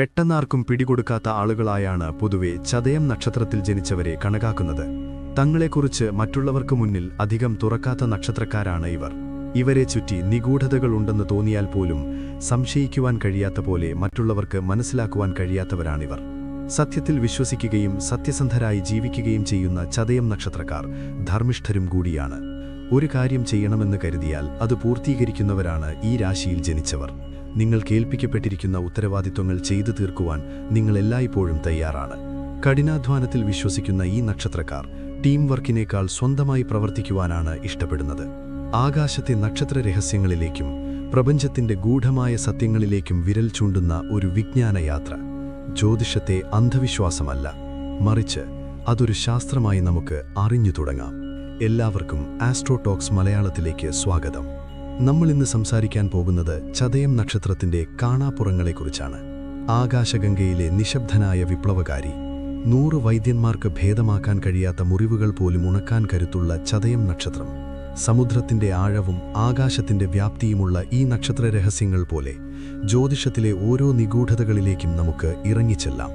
പെട്ടെന്നാർക്കും പിടികൊടുക്കാത്ത ആളുകളായാണ് പൊതുവെ ചതയം നക്ഷത്രത്തിൽ ജനിച്ചവരെ കണക്കാക്കുന്നത്. തങ്ങളെക്കുറിച്ച് മറ്റുള്ളവർക്ക് മുന്നിൽ അധികം തുറക്കാത്ത നക്ഷത്രക്കാരാണ് ഇവർ. ഇവരെ ചുറ്റി നിഗൂഢതകളുണ്ടെന്ന് തോന്നിയാൽ പോലും സംശയിക്കുവാൻ കഴിയാത്ത പോലെ മറ്റുള്ളവർക്ക് മനസ്സിലാക്കുവാൻ കഴിയാത്തവരാണിവർ. സത്യത്തിൽ വിശ്വസിക്കുകയും സത്യസന്ധരായി ജീവിക്കുകയും ചെയ്യുന്ന ചതയം നക്ഷത്രക്കാർ ധർമ്മിഷ്ഠരും കൂടിയാണ്. ഒരു കാര്യം ചെയ്യണമെന്ന് കരുതിയാൽ അത് പൂർത്തീകരിക്കുന്നവരാണ് ഈ രാശിയിൽ ജനിച്ചവർ. നിങ്ങൾ കേൾപ്പിക്കപ്പെട്ടിരിക്കുന്ന ഉത്തരവാദിത്വങ്ങൾ ചെയ്തു തീർക്കുവാൻ നിങ്ങൾ എല്ലായ്പ്പോഴും തയ്യാറാണ്. കഠിനാധ്വാനത്തിൽ വിശ്വസിക്കുന്ന ഈ നക്ഷത്രക്കാർ ടീം വർക്കിനേക്കാൾ സ്വന്തമായി പ്രവർത്തിക്കുവാനാണ് ഇഷ്ടപ്പെടുന്നത്. ആകാശത്തെ നക്ഷത്ര രഹസ്യങ്ങളിലേക്കും പ്രപഞ്ചത്തിന്റെ ഗൂഢമായ സത്യങ്ങളിലേക്കും വിരൽ ചൂണ്ടുന്ന ഒരു വിജ്ഞാനയാത്ര. ജ്യോതിഷത്തെ അന്ധവിശ്വാസമല്ല, മറിച്ച് അതൊരു ശാസ്ത്രമായി നമുക്ക് അറിഞ്ഞു തുടങ്ങാം. എല്ലാവർക്കും ആസ്ട്രോ ടോക്സ് മലയാളത്തിലേക്ക് സ്വാഗതം. നമ്മളിന്ന് സംസാരിക്കാൻ പോകുന്നത് ചതയം നക്ഷത്രത്തിന്റെ കാണാപ്പുറങ്ങളെക്കുറിച്ചാണ്. ആകാശഗംഗയിലെ നിശബ്ദനായ വിപ്ലവകാരി, 100 വൈദ്യന്മാർക്ക് ഭേദമാക്കാൻ കഴിയാത്ത മുറിവുകൾ പോലും ഉണക്കാൻ കരുത്തുള്ള ചതയം നക്ഷത്രം. സമുദ്രത്തിന്റെ ആഴവും ആകാശത്തിന്റെ വ്യാപ്തിയുമുള്ള ഈ നക്ഷത്ര രഹസ്യങ്ങൾ പോലെ ജ്യോതിഷത്തിലെ ഓരോ നിഗൂഢതകളിലേക്കും നമുക്ക് ഇറങ്ങിച്ചെല്ലാം.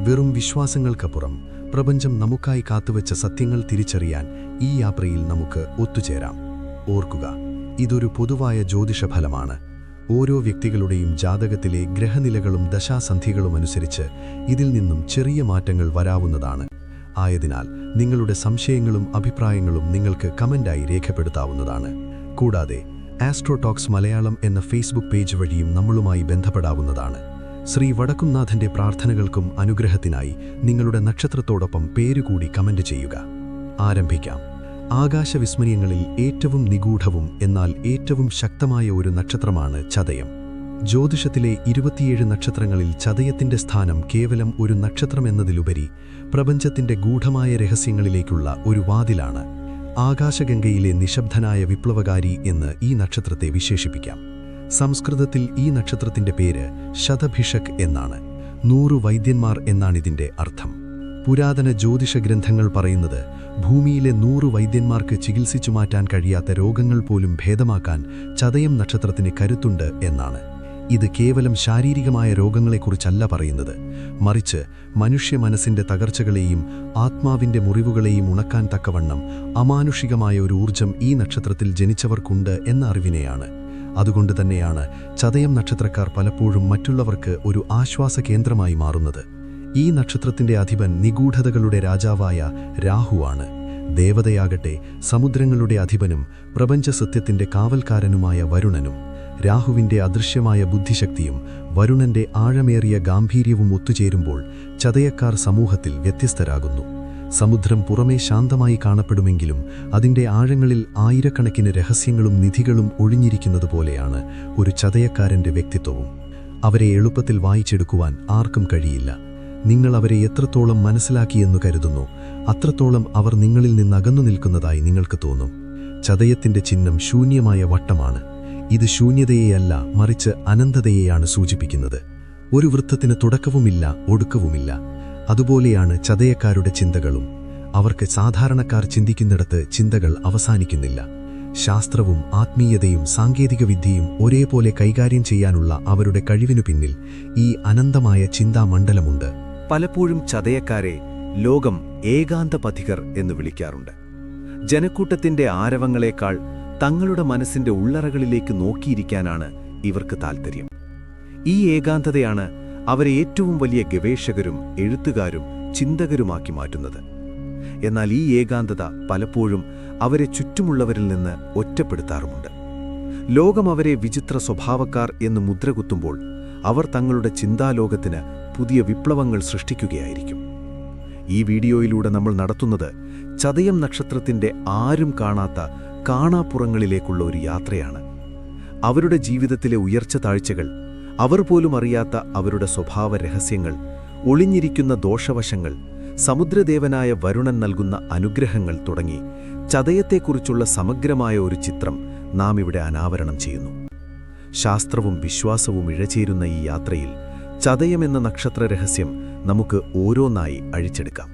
വെറും വിശ്വാസങ്ങൾക്കപ്പുറം പ്രപഞ്ചം നമുക്കായി കാത്തുവെച്ച സത്യങ്ങൾ തിരിച്ചറിയാൻ ഈ യാത്രയിൽ നമുക്ക് ഒത്തുചേരാം. ഓർക്കുക, ഇതൊരു പൊതുവായ ജ്യോതിഷഫലമാണ്. ഓരോ വ്യക്തികളുടെയും ജാതകത്തിലെ ഗ്രഹനിലകളും ദശാസന്ധികളും അനുസരിച്ച് ഇതിൽ നിന്നും ചെറിയ മാറ്റങ്ങൾ വരാവുന്നതാണ്. ആയതിനാൽ നിങ്ങളുടെ സംശയങ്ങളും അഭിപ്രായങ്ങളും നിങ്ങൾക്ക് കമന്റായി രേഖപ്പെടുത്താവുന്നതാണ്. കൂടാതെ ആസ്ട്രോ ടോക്സ് മലയാളം എന്ന ഫേസ്ബുക്ക് പേജ് വഴിയും നമ്മളുമായി ബന്ധപ്പെടാവുന്നതാണ്. ശ്രീ വടക്കുംനാഥന്റെ പ്രാർത്ഥനകൾക്കും അനുഗ്രഹത്തിനായി നിങ്ങളുടെ നക്ഷത്രത്തോടൊപ്പം പേരുകൂടി കമന്റ് ചെയ്യുക. ആരംഭിക്കാം. ആകാശവിസ്മയങ്ങളിൽ ഏറ്റവും നിഗൂഢവും എന്നാൽ ഏറ്റവും ശക്തമായ ഒരു നക്ഷത്രമാണ് ചതയം. ജ്യോതിഷത്തിലെ 27 നക്ഷത്രങ്ങളിൽ ചതയത്തിന്റെ സ്ഥാനം കേവലം ഒരു നക്ഷത്രമെന്നതിലുപരി പ്രപഞ്ചത്തിന്റെ ഗൂഢമായ രഹസ്യങ്ങളിലേക്കുള്ള ഒരു വാതിലാണ്. ആകാശഗംഗയിലെ നിശബ്ദനായ വിപ്ലവകാരി എന്ന് ഈ നക്ഷത്രത്തെ വിശേഷിപ്പിക്കാം. സംസ്കൃതത്തിൽ ഈ നക്ഷത്രത്തിന്റെ പേര് ശതഭിഷക് എന്നാണ്. 100 വൈദ്യന്മാർ എന്നാണിതിന്റെ അർത്ഥം. പുരാതന ജ്യോതിഷ ഗ്രന്ഥങ്ങൾ പറയുന്നത് ഭൂമിയിലെ 100 വൈദ്യന്മാർക്ക് ചികിത്സിച്ചു മാറ്റാൻ കഴിയാത്ത രോഗങ്ങൾ പോലും ഭേദമാക്കാൻ ചതയം നക്ഷത്രത്തിന് കരുത്തുണ്ട് എന്നാണ്. ഇത് കേവലം ശാരീരികമായ രോഗങ്ങളെക്കുറിച്ചല്ല പറയുന്നത്, മറിച്ച് മനുഷ്യ മനസ്സിന്റെ തകർച്ചകളെയും ആത്മാവിന്റെ മുറിവുകളെയും ഉണക്കാൻ തക്കവണ്ണം അമാനുഷികമായ ഒരു ഊർജം ഈ നക്ഷത്രത്തിൽ ജനിച്ചവർക്കുണ്ട് എന്ന അറിവിനെയാണ്. അതുകൊണ്ട് തന്നെയാണ് ചതയം നക്ഷത്രക്കാർ പലപ്പോഴും മറ്റുള്ളവർക്ക് ഒരു ആശ്വാസ കേന്ദ്രമായി മാറുന്നത്. ഈ നക്ഷത്രത്തിന്റെ അധിപൻ നിഗൂഢതകളുടെ രാജാവായ രാഹുവാണ്. ദേവതയാകട്ടെ സമുദ്രങ്ങളുടെ അധിപനും പ്രപഞ്ചസത്യത്തിന്റെ കാവൽക്കാരനുമായ വരുണനും. രാഹുവിന്റെ അദൃശ്യമായ ബുദ്ധിശക്തിയും വരുണന്റെ ആഴമേറിയ ഗാംഭീര്യവും ഒത്തുചേരുമ്പോൾ ചതയക്കാർ സമൂഹത്തിൽ വ്യത്യസ്തരാകുന്നു. സമുദ്രം പുറമേ ശാന്തമായി കാണപ്പെടുമെങ്കിലും അതിന്റെ ആഴങ്ങളിൽ ആയിരക്കണക്കിന് രഹസ്യങ്ങളും നിധികളും ഒളിഞ്ഞിരിക്കുന്നതുപോലെയാണ് ഒരു ചതയക്കാരന്റെ വ്യക്തിത്വവും. അവരെ എളുപ്പത്തിൽ വായിച്ചെടുക്കുവാൻ ആർക്കും കഴിയില്ല. നിങ്ങൾ അവരെ എത്രത്തോളം മനസ്സിലാക്കിയെന്നു കരുതുന്നു, അത്രത്തോളം അവർ നിങ്ങളിൽ നിന്നകന്നു നിൽക്കുന്നതായി നിങ്ങൾക്ക് തോന്നും. ചതയത്തിന്റെ ചിഹ്നം ശൂന്യമായ വട്ടമാണ്. ഇത് ശൂന്യതയെയല്ല, മറിച്ച് അനന്തതയെയാണ് സൂചിപ്പിക്കുന്നത്. ഒരു വൃത്തത്തിന് തുടക്കവുമില്ല, ഒടുക്കവുമില്ല. അതുപോലെയാണ് ചതയക്കാരുടെ ചിന്തകളും. അവർക്ക് സാധാരണക്കാർ ചിന്തിക്കുന്നിടത്ത് ചിന്തകൾ അവസാനിക്കുന്നില്ല. ശാസ്ത്രവും ആത്മീയതയും സാങ്കേതികവിദ്യയും ഒരേപോലെ കൈകാര്യം ചെയ്യാനുള്ള അവരുടെ കഴിവിനു പിന്നിൽ ഈ അനന്തമായ ചിന്താമണ്ഡലമുണ്ട്. പലപ്പോഴും ചതയക്കാരെ ലോകം ഏകാന്തപഥികർ എന്ന് വിളിക്കാറുണ്ട്. ജനക്കൂട്ടത്തിന്റെ ആരവങ്ങളെക്കാൾ തങ്ങളുടെ മനസ്സിന്റെ ഉള്ളറകളിലേക്ക് നോക്കിയിരിക്കാനാണ് ഇവർക്ക് താൽപ്പര്യം. ഈ ഏകാന്തതയാണ് അവരെ ഏറ്റവും വലിയ ഗവേഷകരും എഴുത്തുകാരും ചിന്തകരുമാക്കി മാറ്റുന്നത്. എന്നാൽ ഈ ഏകാന്തത പലപ്പോഴും അവരെ ചുറ്റുമുള്ളവരിൽ നിന്ന് ഒറ്റപ്പെടുത്താറുമുണ്ട്. ലോകം അവരെ വിചിത്ര സ്വഭാവക്കാർ എന്ന് മുദ്രകുത്തുമ്പോൾ അവർ തങ്ങളുടെ ചിന്താലോകത്തിന് പുതിയ വിപ്ലവങ്ങൾ സൃഷ്ടിക്കുകയായിരിക്കും. ഈ വീഡിയോയിലൂടെ നമ്മൾ നടത്തുന്നത് ചതയം നക്ഷത്രത്തിന്റെ ആരും കാണാത്ത കാണാപ്പുറങ്ങളിലേക്കുള്ള ഒരു യാത്രയാണ്. അവരുടെ ജീവിതത്തിലെ ഉയർച്ച താഴ്ചകൾ, അവർ പോലും അറിയാത്ത അവരുടെ സ്വഭാവ രഹസ്യങ്ങൾ, ഒളിഞ്ഞിരിക്കുന്ന ദോഷവശങ്ങൾ, സമുദ്രദേവനായ വരുണൻ നൽകുന്ന അനുഗ്രഹങ്ങൾ തുടങ്ങി ചതയത്തെക്കുറിച്ചുള്ള സമഗ്രമായ ഒരു ചിത്രം നാം ഇവിടെ അനാവരണം ചെയ്യുന്നു. ശാസ്ത്രവും വിശ്വാസവും ഇഴചേരുന്ന ഈ യാത്രയിൽ ചതയമെന്ന നക്ഷത്ര രഹസ്യം നമുക്ക് ഓരോന്നായി അഴിച്ചെടുക്കാം.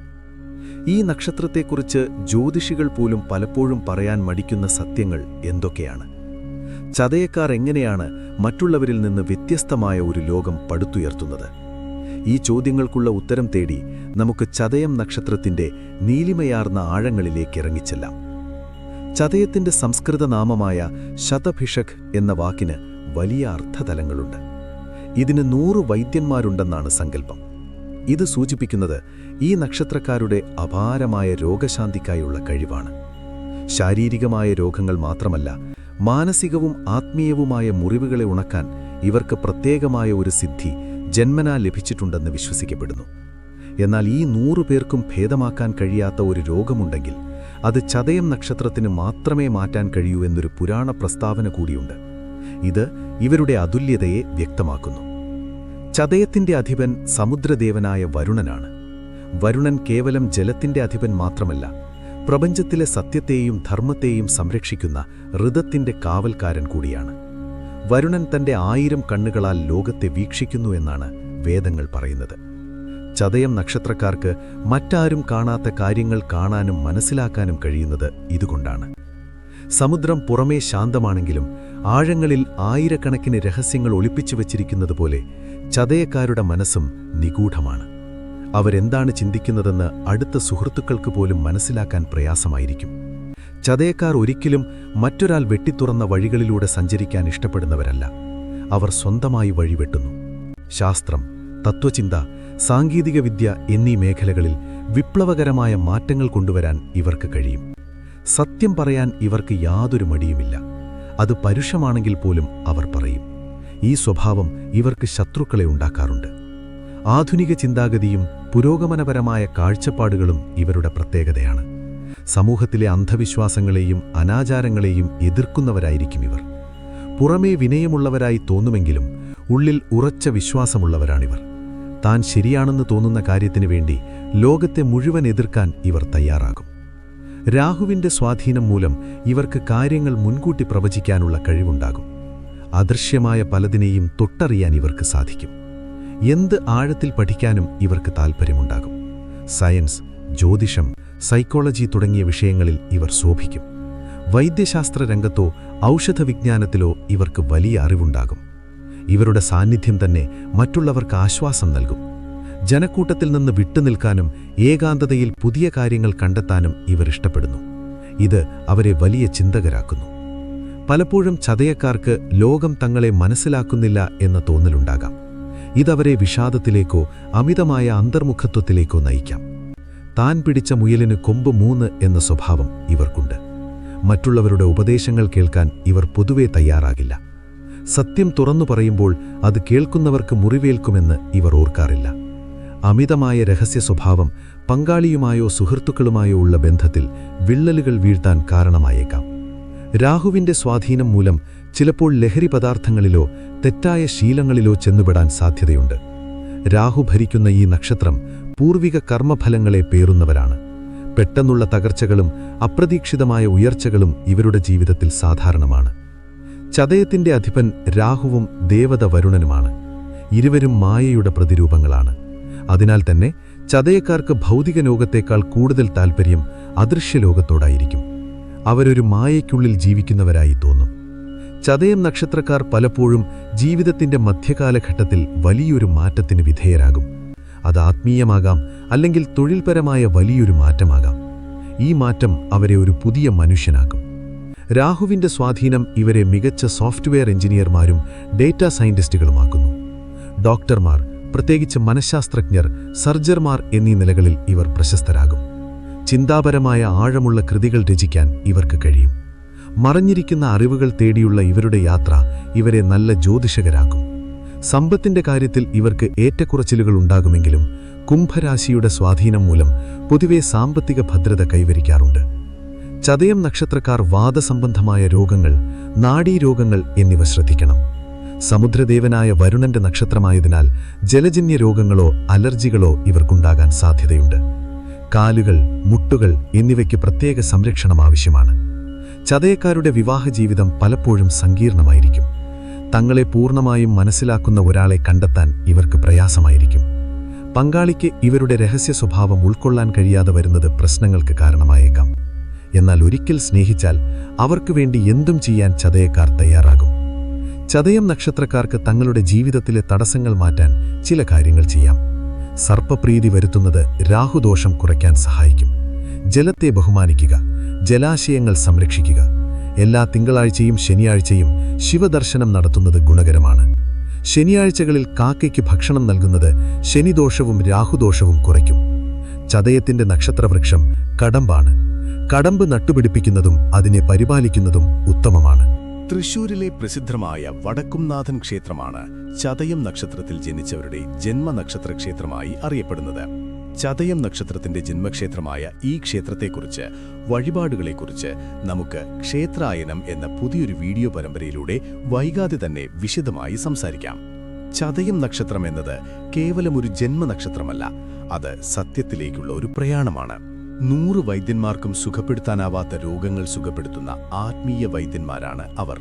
ഈ നക്ഷത്രത്തെക്കുറിച്ച് ജ്യോതിഷികൾ പോലും പലപ്പോഴും പറയാൻ മടിക്കുന്ന സത്യങ്ങൾ എന്തൊക്കെയാണ്? ചതയക്കാർ എങ്ങനെയാണ് മറ്റുള്ളവരിൽ നിന്ന് വ്യത്യസ്തമായ ഒരു ലോകം പടുത്തുയർത്തുന്നത്? ഈ ചോദ്യങ്ങൾക്കുള്ള ഉത്തരം തേടി നമുക്ക് ചതയം നക്ഷത്രത്തിന്റെ നീലിമയാർന്ന ആഴങ്ങളിലേക്ക് ഇറങ്ങിച്ചെല്ലാം. ചതയത്തിന്റെ സംസ്കൃത നാമമായ ശതഭിഷക് എന്ന വാക്കിന് വലിയ അർത്ഥതലങ്ങളുണ്ട്. ഇതിന് 100 വൈദ്യന്മാരുണ്ടെന്നാണ് സങ്കല്പം. ഇത് സൂചിപ്പിക്കുന്നത് ഈ നക്ഷത്രക്കാരുടെ അപാരമായ രോഗശാന്തിക്കായുള്ള കഴിവാണ്. ശാരീരികമായ രോഗങ്ങൾ മാത്രമല്ല, മാനസികവും ആത്മീയവുമായ മുറിവുകളെ ഉണക്കാൻ ഇവർക്ക് പ്രത്യേകമായ ഒരു സിദ്ധി ജന്മനാ ലഭിച്ചിട്ടുണ്ടെന്ന് വിശ്വസിക്കപ്പെടുന്നു. എന്നാൽ ഈ 100 പേർക്കും ഭേദമാക്കാൻ കഴിയാത്ത ഒരു രോഗമുണ്ടെങ്കിൽ അത് ചതയം നക്ഷത്രത്തിന് മാത്രമേ മാറ്റാൻ കഴിയൂ എന്നൊരു പുരാണ പ്രസ്താവന കൂടിയുണ്ട്. ഇത് ഇവരുടെ അതുല്യതയെ വ്യക്തമാക്കുന്നു. ചതയത്തിന്റെ അധിപൻ സമുദ്രദേവനായ വരുണനാണ്. വരുണൻ കേവലം ജലത്തിന്റെ അധിപൻ മാത്രമല്ല, പ്രപഞ്ചത്തിലെ സത്യത്തെയും ധർമ്മത്തെയും സംരക്ഷിക്കുന്ന ഋതത്തിന്റെ കാവൽക്കാരൻ കൂടിയാണ്. വരുണൻ തന്റെ 1000 കണ്ണുകളാൽ ലോകത്തെ വീക്ഷിക്കുന്നു എന്നാണ് വേദങ്ങൾ പറയുന്നത്. ചതയം നക്ഷത്രക്കാർക്ക് മറ്റാരും കാണാത്ത കാര്യങ്ങൾ കാണാനും മനസ്സിലാക്കാനും കഴിയുന്നത് ഇതുകൊണ്ടാണ്. സമുദ്രം പുറമേ ശാന്തമാണെങ്കിലും ആഴങ്ങളിൽ ആയിരക്കണക്കിന് രഹസ്യങ്ങൾ ഒളിപ്പിച്ചു വച്ചിരിക്കുന്നതുപോലെ ചതയക്കാരുടെ മനസ്സും നിഗൂഢമാണ്. അവരെന്താണ് ചിന്തിക്കുന്നതെന്ന് അടുത്ത സുഹൃത്തുക്കൾക്ക് പോലും മനസ്സിലാക്കാൻ പ്രയാസമായിരിക്കും. ചതയക്കാർ ഒരിക്കലും മറ്റൊരാൾ വെട്ടിത്തുറന്ന വഴികളിലൂടെ സഞ്ചരിക്കാൻ ഇഷ്ടപ്പെടുന്നവരല്ല. അവർ സ്വന്തമായി വഴിവെട്ടുന്നു. ശാസ്ത്രം, തത്വചിന്ത, സാങ്കേതികവിദ്യ എന്നീ മേഖലകളിൽ വിപ്ലവകരമായ മാറ്റങ്ങൾ കൊണ്ടുവരാൻ ഇവർക്ക് കഴിയും. സത്യം പറയാൻ ഇവർക്ക് യാതൊരു മടിയുമില്ല. അത് പരുഷമാണെങ്കിൽ പോലും അവർ പറയും. ഈ സ്വഭാവം ഇവർക്ക് ശത്രുക്കളെ ഉണ്ടാക്കാറുണ്ട്. ആധുനിക ചിന്താഗതിയും പുരോഗമനപരമായ കാഴ്ചപ്പാടുകളും ഇവരുടെ പ്രത്യേകതയാണ്. സമൂഹത്തിലെ അന്ധവിശ്വാസങ്ങളെയും അനാചാരങ്ങളെയും എതിർക്കുന്നവരായിരിക്കും ഇവർ. പുറമേ വിനയമുള്ളവരായി തോന്നുമെങ്കിലും ഉള്ളിൽ ഉറച്ച വിശ്വാസമുള്ളവരാണിവർ. താൻ ശരിയാണെന്ന് തോന്നുന്ന കാര്യത്തിനു വേണ്ടി ലോകത്തെ മുഴുവൻ എതിർക്കാൻ ഇവർ തയ്യാറാകും. രാഹുവിന്റെ സ്വാധീനം മൂലം ഇവർക്ക് കാര്യങ്ങൾ മുൻകൂട്ടി പ്രവചിക്കാനുള്ള കഴിവുണ്ടാകും. അദൃശ്യമായ പലതിനെയും തൊട്ടറിയാൻ ഇവർക്ക് സാധിക്കും. എന്ത് ആഴത്തിൽ പഠിക്കാനും ഇവർക്ക് താൽപ്പര്യമുണ്ടാകും. സയൻസ്, ജ്യോതിഷം, സൈക്കോളജി തുടങ്ങിയ വിഷയങ്ങളിൽ ഇവർ ശോഭിക്കും. വൈദ്യശാസ്ത്ര രംഗത്തോ ഔഷധവിജ്ഞാനത്തിലോ ഇവർക്ക് വലിയ അറിവുണ്ടാകും. ഇവരുടെ സാന്നിധ്യം തന്നെ മറ്റുള്ളവർക്ക് ആശ്വാസം നൽകും. ജനക്കൂട്ടത്തിൽ നിന്ന് വിട്ടുനിൽക്കാനും ഏകാന്തതയിൽ പുതിയ കാര്യങ്ങൾ കണ്ടെത്താനും ഇവർ ഇഷ്ടപ്പെടുന്നു. ഇത് അവരെ വലിയ ചിന്തകരാക്കുന്നു. പലപ്പോഴും ചതയക്കാർക്ക് ലോകം തങ്ങളെ മനസ്സിലാക്കുന്നില്ല എന്ന തോന്നലുണ്ടാകാം. ഇതവരെ വിഷാദത്തിലേക്കോ അമിതമായ അന്തർമുഖത്വത്തിലേക്കോ നയിക്കാം. താൻ പിടിച്ച മുയലിന് കൊമ്പ് 3 എന്ന സ്വഭാവം ഇവർക്കുണ്ട്. മറ്റുള്ളവരുടെ ഉപദേശങ്ങൾ കേൾക്കാൻ ഇവർ പൊതുവെ തയ്യാറാകില്ല. സത്യം തുറന്നു പറയുമ്പോൾ അത് കേൾക്കുന്നവർക്ക് മുറിവേൽക്കുമെന്ന് ഇവർ ഓർക്കാറില്ല. അമിതമായ രഹസ്യ സ്വഭാവം പങ്കാളിയുമായോ സുഹൃത്തുക്കളുമായോ ഉള്ള ബന്ധത്തിൽ വിള്ളലുകൾ വീഴ്ത്താൻ കാരണമായേക്കാം. രാഹുവിന്റെ സ്വാധീനം മൂലം ചിലപ്പോൾ ലഹരി പദാർത്ഥങ്ങളിലോ തെറ്റായ ശീലങ്ങളിലോ ചെന്നുപെടാൻ സാധ്യതയുണ്ട്. രാഹു ഭരിക്കുന്ന ഈ നക്ഷത്രം പൂർവിക കർമ്മഫലങ്ങളെ പേറുന്നവരാണ്. പെട്ടെന്നുള്ള തകർച്ചകളും അപ്രതീക്ഷിതമായ ഉയർച്ചകളും ഇവരുടെ ജീവിതത്തിൽ സാധാരണമാണ്. ചതയത്തിന്റെ അധിപൻ രാഹുവും ദേവത വരുണനുമാണ്. ഇരുവരും മായയുടെ പ്രതിരൂപങ്ങളാണ്. അതിനാൽ തന്നെ ചതയക്കാർക്ക് ഭൗതിക ലോകത്തേക്കാൾ കൂടുതൽ താൽപ്പര്യം അദൃശ്യലോകത്തോടായിരിക്കും. അവരൊരു മായയ്ക്കുള്ളിൽ ജീവിക്കുന്നവരായി തോന്നും. ചതയം നക്ഷത്രക്കാർ പലപ്പോഴും ജീവിതത്തിന്റെ മധ്യകാലഘട്ടത്തിൽ വലിയൊരു മാറ്റത്തിന് വിധേയരാകും. അത് ആത്മീയമാകാം, അല്ലെങ്കിൽ തൊഴിൽപരമായ വലിയൊരു മാറ്റമാകാം. ഈ മാറ്റം അവരെ ഒരു പുതിയ മനുഷ്യനാക്കും. രാഹുവിന്റെ സ്വാധീനം ഇവരെ മികച്ച സോഫ്റ്റ്വെയർ എഞ്ചിനീയർമാരും ഡേറ്റാ സയന്റിസ്റ്റുകളുമാക്കുന്നു. ഡോക്ടർമാർ, പ്രത്യേകിച്ച് മനഃശാസ്ത്രജ്ഞർ, സർജർമാർ എന്നീ നിലകളിൽ ഇവർ പ്രശസ്തരാകും. ചിന്താപരമായ ആഴമുള്ള കൃതികൾ രചിക്കാൻ ഇവർക്ക് കഴിയും. മറഞ്ഞിരിക്കുന്ന അറിവുകൾ തേടിയുള്ള ഇവരുടെ യാത്ര ഇവരെ നല്ല ജ്യോതിഷകരാക്കും. സമ്പത്തിന്റെ കാര്യത്തിൽ ഇവർക്ക് ഏറ്റക്കുറച്ചിലുകൾ ഉണ്ടാകുമെങ്കിലും കുംഭരാശിയുടെ സ്വാധീനം മൂലം പൊതുവെ സാമ്പത്തിക ഭദ്രത കൈവരിക്കാറുണ്ട്. ചതയം നക്ഷത്രക്കാർ വാദസംബന്ധമായ രോഗങ്ങൾ, നാഡീരോഗങ്ങൾ എന്നിവ ശ്രദ്ധിക്കണം. സമുദ്രദേവനായ വരുണന്റെ നക്ഷത്രമായതിനാൽ ജലജന്യ രോഗങ്ങളോ അലർജികളോ ഇവർക്കുണ്ടാകാൻ സാധ്യതയുണ്ട്. കാലുകൾ, മുട്ടുകൾ എന്നിവയ്ക്ക് പ്രത്യേക സംരക്ഷണം ആവശ്യമാണ്. ചതയക്കാരുടെ വിവാഹ ജീവിതം പലപ്പോഴും സങ്കീർണമായിരിക്കും. തങ്ങളെ പൂർണ്ണമായും മനസ്സിലാക്കുന്ന ഒരാളെ കണ്ടെത്താൻ ഇവർക്ക് പ്രയാസമായിരിക്കും. പങ്കാളിക്ക് ഇവരുടെ രഹസ്യ സ്വഭാവം ഉൾക്കൊള്ളാൻ കഴിയാതെ വരുന്നത് പ്രശ്നങ്ങൾക്ക് കാരണമായേക്കാം. എന്നാൽ ഒരിക്കൽ സ്നേഹിച്ചാൽ അവർക്ക് വേണ്ടി എന്തും ചെയ്യാൻ ചതയക്കാർ തയ്യാറാകും. ചതയം നക്ഷത്രക്കാർക്ക് തങ്ങളുടെ ജീവിതത്തിലെ തടസ്സങ്ങൾ മാറ്റാൻ ചില കാര്യങ്ങൾ ചെയ്യാം. സർപ്പപ്രീതി വരുത്തുന്നത് രാഹുദോഷം കുറയ്ക്കാൻ സഹായിക്കും. ജലത്തെ ബഹുമാനിക്കുക, ജലാശയങ്ങൾ സംരക്ഷിക്കുക. എല്ലാ തിങ്കളാഴ്ചയും ശനിയാഴ്ചയും ശിവദർശനം നടത്തുന്നത് ഗുണകരമാണ്. ശനിയാഴ്ചകളിൽ കാക്കയ്ക്ക് ഭക്ഷണം നൽകുന്നത് ശനിദോഷവും രാഹുദോഷവും കുറയ്ക്കും. ചതയത്തിന്റെ നക്ഷത്രവൃക്ഷം കടമ്പാണ്. കടമ്പ് നട്ടുപിടിപ്പിക്കുന്നതും അതിനെ പരിപാലിക്കുന്നതും ഉത്തമമാണ്. തൃശൂരിലെ പ്രസിദ്ധമായ വടക്കുംനാഥൻ ക്ഷേത്രമാണ് ചതയം നക്ഷത്രത്തിൽ ജനിച്ചവരുടെ ജന്മനക്ഷത്ര ക്ഷേത്രമായി അറിയപ്പെടുന്നത്. ചതയം നക്ഷത്രത്തിന്റെ ജന്മക്ഷേത്രമായ ഈ ക്ഷേത്രത്തെക്കുറിച്ച്, വഴിപാടുകളെക്കുറിച്ച് നമുക്ക് ക്ഷേത്രായനം എന്ന പുതിയൊരു വീഡിയോ പരമ്പരയിലൂടെ വൈകാതെ തന്നെ വിശദമായി സംസാരിക്കാം. ചതയം നക്ഷത്രം എന്നത് കേവലം ഒരു ജന്മനക്ഷത്രമല്ല, അത് സത്യത്തിലേക്കുള്ള ഒരു പ്രയാണമാണ്. 100 വൈദ്യന്മാർക്കും സുഖപ്പെടുത്താനാവാത്ത രോഗങ്ങൾ സുഖപ്പെടുത്തുന്ന ആത്മീയ വൈദ്യന്മാരാണ് അവർ.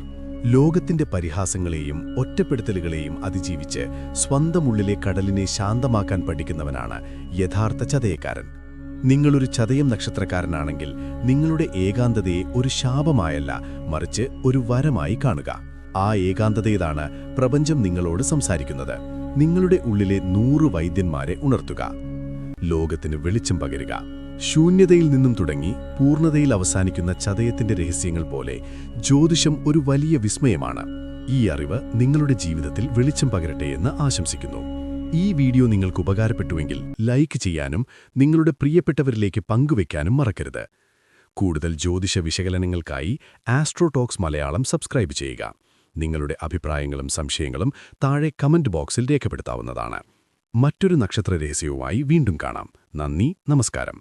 ലോകത്തിന്റെ പരിഹാസങ്ങളെയും ഒറ്റപ്പെടുത്തലുകളെയും അതിജീവിച്ച് സ്വന്തം ഉള്ളിലെ കടലിനെ ശാന്തമാക്കാൻ പഠിക്കുന്നവനാണ് യഥാർത്ഥ ചതയക്കാരൻ. നിങ്ങളൊരു ചതയം നക്ഷത്രക്കാരനാണെങ്കിൽ നിങ്ങളുടെ ഏകാന്തതയെ ഒരു ശാപമായല്ല, മറിച്ച് ഒരു വരമായി കാണുക. ആ ഏകാന്തതയിലാണ് പ്രപഞ്ചം നിങ്ങളോട് സംസാരിക്കുന്നത്. നിങ്ങളുടെ ഉള്ളിലെ 100 വൈദ്യന്മാരെ ഉണർത്തുക. ലോകത്തിന് വെളിച്ചം പകരുക. ശൂന്യതയിൽ നിന്നും തുടങ്ങി പൂർണ്ണതയിൽ അവസാനിക്കുന്ന ചതയത്തിന്റെ രഹസ്യങ്ങൾ പോലെ ജ്യോതിഷം ഒരു വലിയ വിസ്മയമാണ്. ഈ അറിവ് നിങ്ങളുടെ ജീവിതത്തിൽ വെളിച്ചം പകരട്ടെ എന്ന് ആശംസിക്കുന്നു. ഈ വീഡിയോ നിങ്ങൾക്ക് ഉപകാരപ്പെട്ടുവെങ്കിൽ ലൈക്ക് ചെയ്യാനും നിങ്ങളുടെ പ്രിയപ്പെട്ടവരിലേക്ക് പങ്കുവയ്ക്കാനും മറക്കരുത്. കൂടുതൽ ജ്യോതിഷ വിശകലനങ്ങൾക്കായി ആസ്ട്രോ ടോക്സ് മലയാളം സബ്സ്ക്രൈബ് ചെയ്യുക. നിങ്ങളുടെ അഭിപ്രായങ്ങളും സംശയങ്ങളും താഴെ കമന്റ് ബോക്സിൽ രേഖപ്പെടുത്താവുന്നതാണ്. മറ്റൊരു നക്ഷത്ര രഹസ്യവുമായി വീണ്ടും കാണാം. നന്ദി, നമസ്കാരം.